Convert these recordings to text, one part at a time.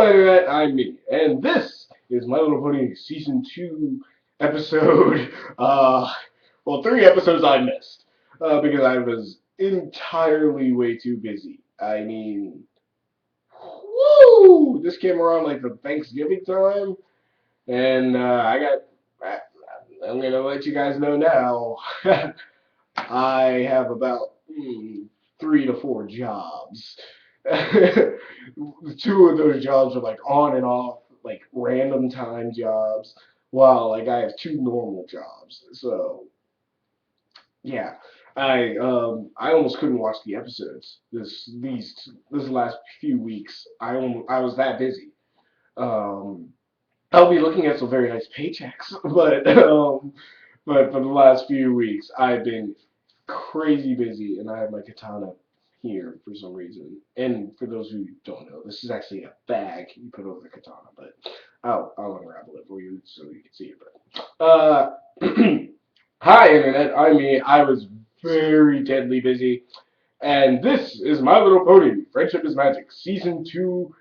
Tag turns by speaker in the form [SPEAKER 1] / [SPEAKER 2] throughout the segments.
[SPEAKER 1] Hello Internet, I'm me, and this is My Little Pony Season 2 episode, well, 3 episodes I missed, because I was entirely way too busy. I mean, woo! This came around like the Thanksgiving time, and I, I'm gonna let you guys know now, I have about 3 to 4 jobs. Two of those jobs are like on and off, like random time jobs, while like I have 2 normal jobs. So yeah, I almost couldn't watch the episodes this last few weeks. I was that busy. Um, I'll be looking at some very nice paychecks, but for the last few weeks I've been crazy busy, and I have my katana here for some reason. And for those who don't know, this is actually a bag you put over the katana, but I'll unravel it for you so you can see it. But hi Internet, I mean I was very deadly busy, and this is My Little Pony: Friendship is Magic, Season 2.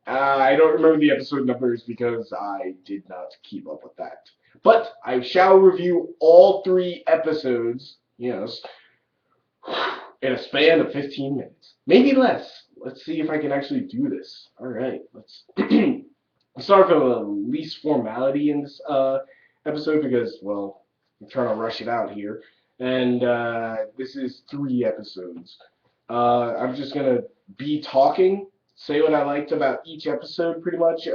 [SPEAKER 1] I don't remember the episode numbers because I did not keep up with that. But I shall review all 3 episodes, yes, in a span of 15 minutes. Maybe less. Let's see if I can actually do this. Alright, let's start from the least formality in this episode because, well, I'm trying to rush it out here. And this is 3 episodes. I'm just going to be talking, say what I liked about each episode pretty much,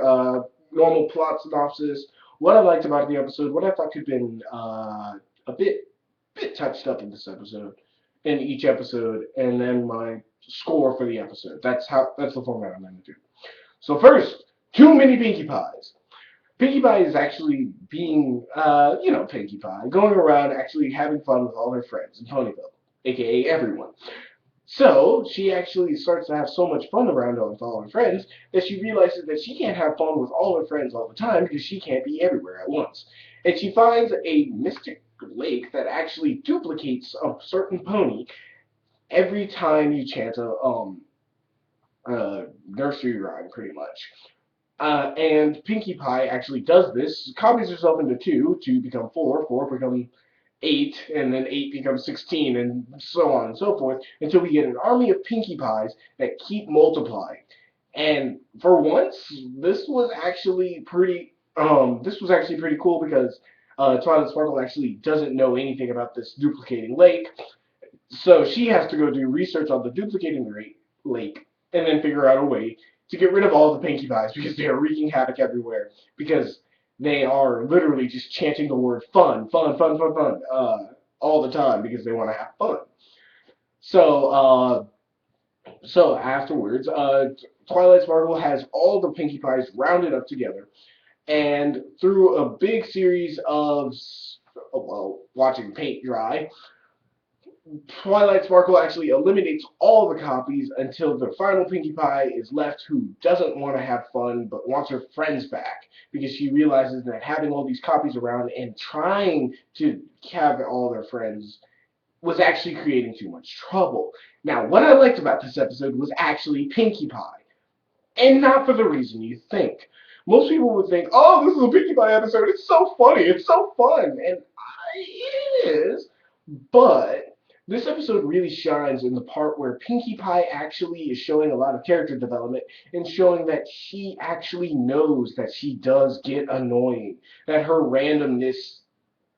[SPEAKER 1] normal plot synopsis, what I liked about the episode, what I thought could have been a bit touched up in this episode, in each episode, and then my score for the episode. That's the format I'm going to do. So first, too many Pinkie Pies. Pinkie Pie is actually being, Pinkie Pie, going around actually having fun with all her friends in Ponyville, aka everyone. So she actually starts to have so much fun around with all her friends that she realizes that she can't have fun with all her friends all the time because she can't be everywhere at once. And she finds a mystic lake that actually duplicates a certain pony every time you chant a nursery rhyme, pretty much. And Pinkie Pie actually does this, copies herself into 2 become 4 become 8, and then 8 becomes 16, and so on and so forth, until we get an army of Pinkie Pies that keep multiplying. And for once, this was actually pretty cool because Twilight Sparkle actually doesn't know anything about this duplicating lake, so she has to go do research on the duplicating lake and then figure out a way to get rid of all the Pinkie Pies because they are wreaking havoc everywhere because they are literally just chanting the word fun, fun, fun, fun, fun, all the time because they want to have fun. So, so afterwards, Twilight Sparkle has all the Pinkie Pies rounded up together, and through a big series of, well, watching paint dry, Twilight Sparkle actually eliminates all the copies until the final Pinkie Pie is left who doesn't want to have fun but wants her friends back because she realizes that having all these copies around and trying to have all their friends was actually creating too much trouble. Now, what I liked about this episode was actually Pinkie Pie, and not for the reason you think. Most people would think, oh, this is a Pinkie Pie episode, it's so funny, it's so fun, and it is, but this episode really shines in the part where Pinkie Pie actually is showing a lot of character development and showing that she actually knows that she does get annoying, that her randomness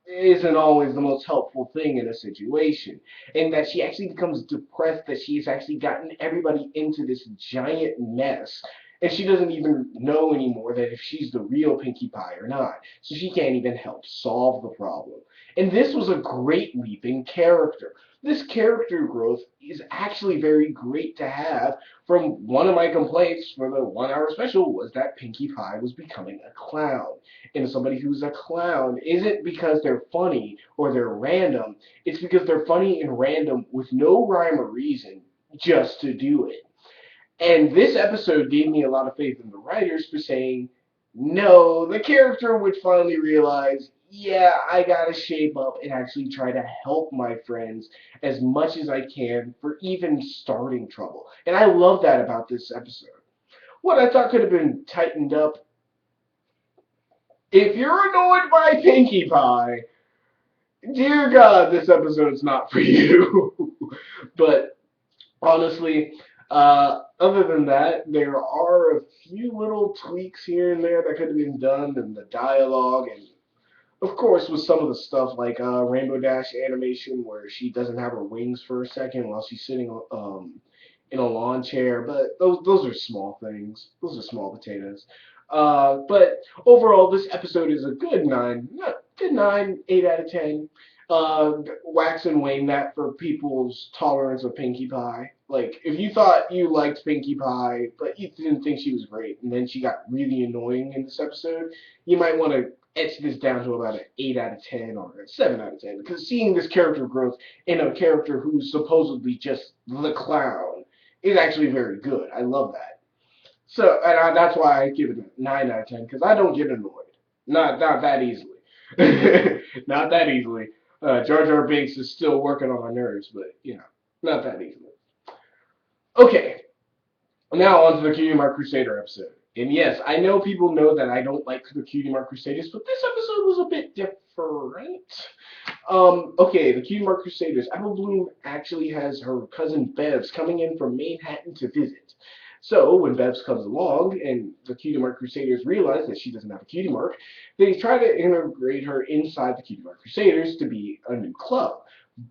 [SPEAKER 1] isn't always the most helpful thing in a situation, and that she actually becomes depressed that she's actually gotten everybody into this giant mess, and she doesn't even know anymore that if she's the real Pinkie Pie or not, so she can't even help solve the problem. And this was a great leap in character. This character growth is actually very great to have. From one of my complaints for the 1 hour special was that Pinkie Pie was becoming a clown. And somebody who's a clown isn't because they're funny or they're random. It's because they're funny and random with no rhyme or reason just to do it. And this episode gave me a lot of faith in the writers for saying, no, the character would finally realize, yeah, I gotta shape up and actually try to help my friends as much as I can for even starting trouble. And I love that about this episode. what I thought could have been tightened up. If you're annoyed by Pinkie Pie, dear God, this episode's not for you. But honestly, other than that, there are a few little tweaks here and there that could have been done in the dialogue, and of course with some of the stuff like Rainbow Dash animation where she doesn't have her wings for a second while she's sitting in a lawn chair. But those are small things. Those are small potatoes. But overall, this episode is a good nine. Good nine, 8 out of 10. Wax and wane that for people's tolerance of Pinkie Pie. Like, if you thought you liked Pinkie Pie, but you didn't think she was great, and then she got really annoying in this episode, you might want to etch this down to about an 8 out of 10 or a 7 out of 10. Because seeing this character growth in a character who's supposedly just the clown is actually very good. I love that. So, that's why I give it a 9 out of 10, because I don't get annoyed. Not that easily. Not that easily. Jar Jar Binks is still working on my nerves, but, not that easily. Okay, now on to the Cutie Mark Crusader episode. And yes, I know people know that I don't like the Cutie Mark Crusaders, but this episode was a bit different. Okay, the Cutie Mark Crusaders. Apple Bloom actually has her cousin Bevs coming in from Manhattan to visit. So when Bevs comes along and the Cutie Mark Crusaders realize that she doesn't have a cutie mark, they try to integrate her inside the Cutie Mark Crusaders to be a new club.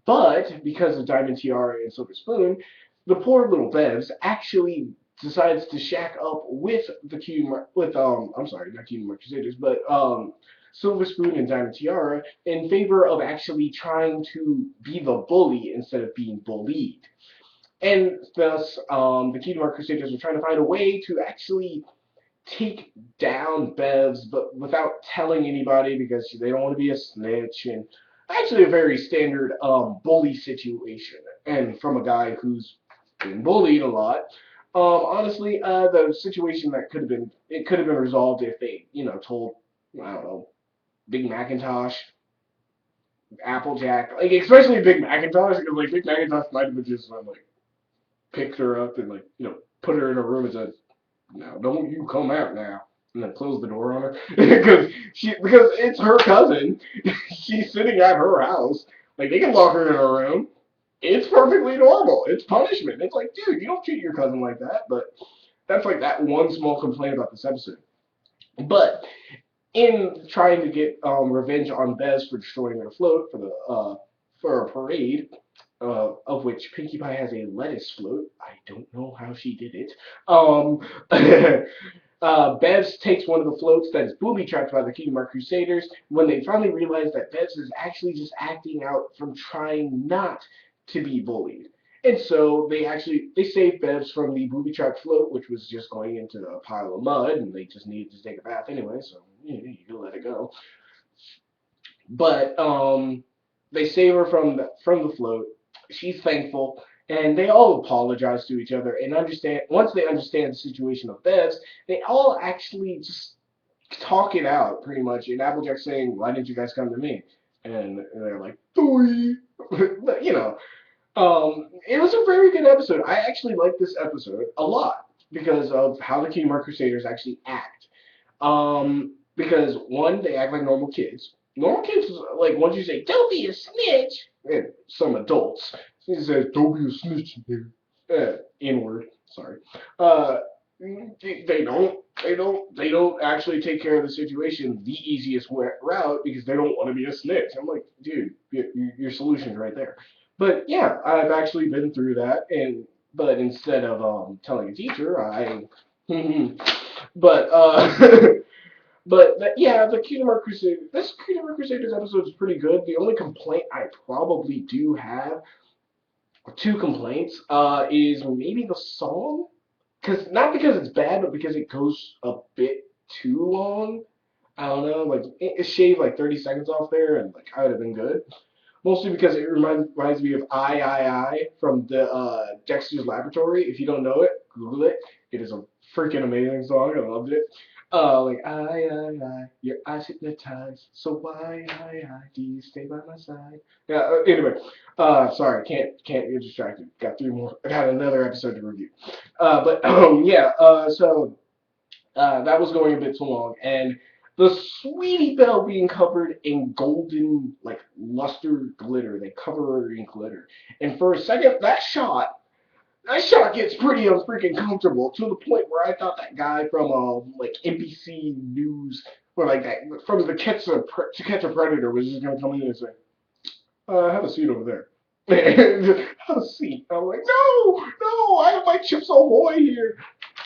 [SPEAKER 1] But because of Diamond Tiara and Silver Spoon, the poor little Bevs actually decides to shack up with the Cutie Mark I'm sorry, not Cutie Mark Crusaders, but Silver Spoon and Diamond Tiara in favor of actually trying to be the bully instead of being bullied. And thus, the Cutie Mark Crusaders are trying to find a way to actually take down Bevs, but without telling anybody because they don't want to be a snitch. And actually, a very standard bully situation, and from a guy who's been bullied a lot. Honestly, the situation that could have been resolved if they, told, I don't know, Big Macintosh, Applejack, like especially Big Macintosh, because like Big Macintosh might have just like picked her up and like put her in a room and said, "Now don't you come out now," and then close the door on her because it's her cousin. She's sitting at her house. Like they can lock her in her room. It's perfectly normal. It's punishment. It's like, dude, you don't treat your cousin like that. But that's like that one small complaint about this episode. But in trying to get revenge on Bez for destroying their float for a parade, of which Pinkie Pie has a lettuce float. I don't know how she did it. Bevs takes one of the floats that is booby trapped by the Cutie Mark Crusaders when they finally realize that Bevs is actually just acting out from trying not to be bullied. And so they save Bevs from the booby trapped float, which was just going into a pile of mud, and they just needed to take a bath anyway, so you can let it go. But they save her from the float. She's thankful, and they all apologize to each other and understand. Once they understand the situation of Bevs, they all actually just talk it out pretty much. And Applejack saying, "Why didn't you guys come to me?" And they're like, "Sorry," but it was a very good episode. I actually liked this episode a lot because of how the Cutie Mark Crusaders actually act. Because one, they act like normal kids. Normal kids, like once you say, "Don't be a snitch," and some adults, he says, "Don't be a snitch," inward. Sorry. Uh, they don't actually take care of the situation the easiest route because they don't want to be a snitch. I'm like, dude, your solution's right there. But yeah, I've actually been through that, but instead of telling a teacher, but yeah, the Cutie Mark Crusader. This Cutie Mark Crusaders episode is pretty good. The only complaint I probably do have, two complaints, is maybe the song, not because it's bad, but because it goes a bit too long. I don't know, like it shaved like 30 seconds off there, and like I would have been good. Mostly because it reminds me of I from the Dexter's Laboratory. If you don't know it, Google it. It is a freaking amazing song. I loved it. Like your eyes hypnotize. So why do you stay by my side? Yeah. Anyway, sorry, can't get distracted. Got three more. I got another episode to review. But yeah. So That was going a bit too long, and the Sweetie Belle being covered in golden, like, luster glitter. They cover her in glitter. And for a second, that shot gets pretty unfreaking comfortable to the point where I thought that guy from like NBC News or like that from the To Catch a Predator was just gonna come in and say, have a seat over there. Have a seat. I'm like, no, no, I have my Chips Ahoy here.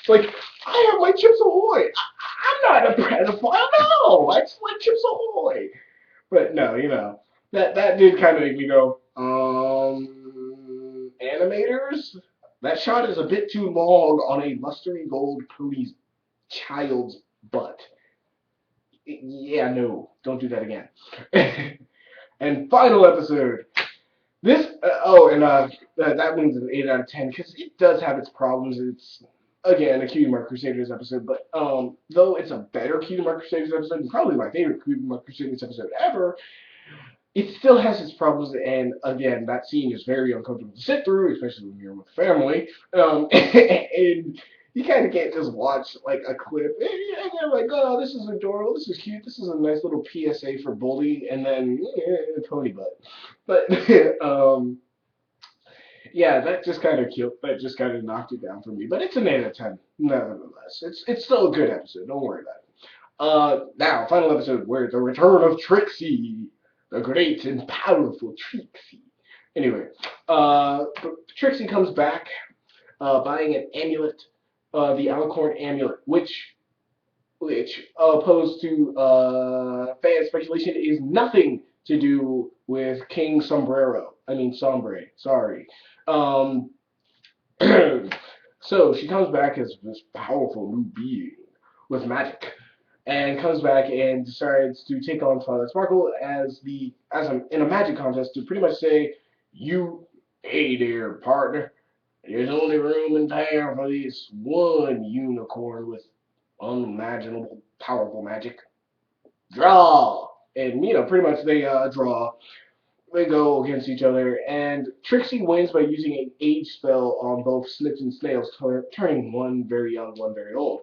[SPEAKER 1] Like, I have my Chips Ahoy. I'm not a pedophile. No, I just like Chips Ahoy. But no, that did kind of make me go, animators. That shot is a bit too long on a lustery gold pony's child's butt. Yeah, no, don't do that again. And final episode. This that wins an 8 out of 10 because it does have its problems. It's again a Cutie Mark Crusaders episode, but though it's a better Cutie Mark Crusaders episode, and probably my favorite Cutie Mark Crusaders episode ever, it still has its problems. And again, that scene is very uncomfortable to sit through, especially when you're with family. And you kind of can't just watch like a clip and you're like, oh, this is adorable, this is cute, this is a nice little PSA for bullying, and then pony butt. But yeah, that just kind of killed. That just kind of knocked it down for me. But it's an 8 out of 10, nevertheless. It's still a good episode. Don't worry about it. Now, final episode where the return of Trixie, the great and powerful Trixie. Anyway, Trixie comes back, buying an amulet, the Alicorn amulet, which opposed to fan speculation, is nothing to do with King Sombrero. I mean Sombre. Sorry. Um, so she comes back as this powerful new being with magic, and comes back and decides to take on Twilight Sparkle in a magic contest to pretty much say, you, hey there, partner, there's only room in town for this one unicorn with unimaginable powerful magic. Draw! And, pretty much they draw. They go against each other, and Trixie wins by using an age spell on both Snips and Snails, turning one very young, one very old.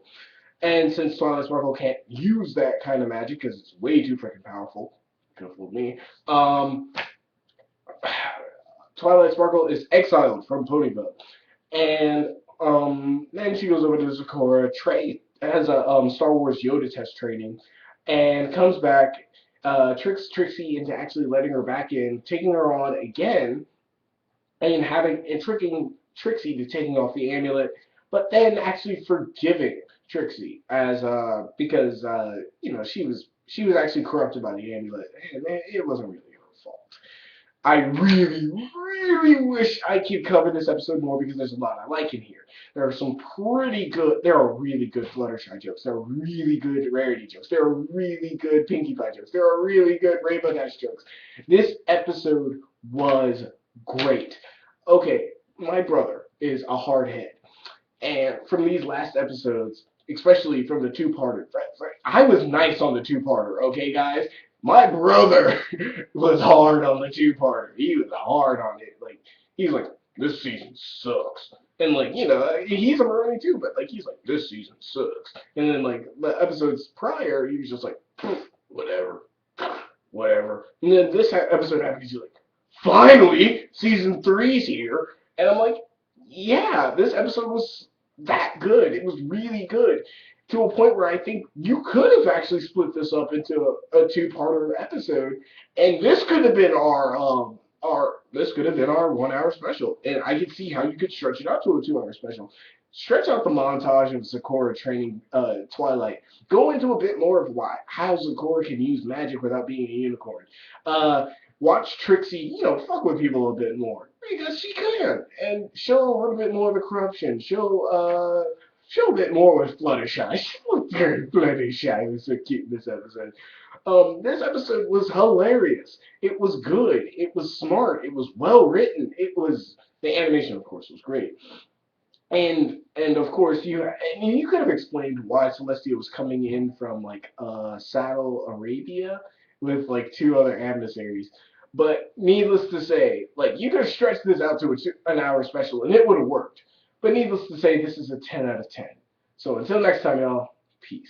[SPEAKER 1] And since Twilight Sparkle can't use that kind of magic because it's way too freaking powerful, could have fooled me, Twilight Sparkle is exiled from Ponyville. And then she goes over to Sakura, has a Star Wars Yoda test training, and comes back, tricks Trixie into actually letting her back in, taking her on again, and tricking Trixie to taking off the amulet, but then actually forgiving Trixie as because she was actually corrupted by the amulet, and it wasn't really her fault. I really, really wish I could cover this episode more because there's a lot I like in here. There are really good Fluttershy jokes. There are really good Rarity jokes. There are really good Pinkie Pie jokes. There are really good Rainbow Dash jokes. This episode was great. Okay, my brother is a hardhead. And from these last episodes, especially from the two-parter, I was nice on the two-parter, okay, guys? My brother was hard on the two-parter. He was hard on it. Like, he's like, this season sucks. And, like, he's a Marine too, but, like, he's like, this season sucks. And then, like, the episodes prior, he was just like, whatever, whatever. And then this episode happens, he's like, finally, season 3's here. And I'm like, yeah, this episode was that good. It was really good. To a point where I think you could have actually split this up into a two-parter episode, and this could have been our 1 hour special. And I could see how you could stretch it out to a 2 hour special. Stretch out the montage of Sakura training Twilight. Go into a bit more of how Sakura can use magic without being a unicorn. Watch Trixie, fuck with people a bit more because she can, and show a little bit more of the corruption. Show a bit more with Fluttershy. She was very Fluttershy. It was so cute in this episode. This episode was hilarious. It was good. It was smart. It was well written. The animation, of course, was great. And of course you could have explained why Celestia was coming in from like Saddle Arabia with like 2 other adversaries. But needless to say, like you could have stretched this out to an hour special and it would have worked. But needless to say, this is a 10 out of 10. So until next time, y'all, Peace.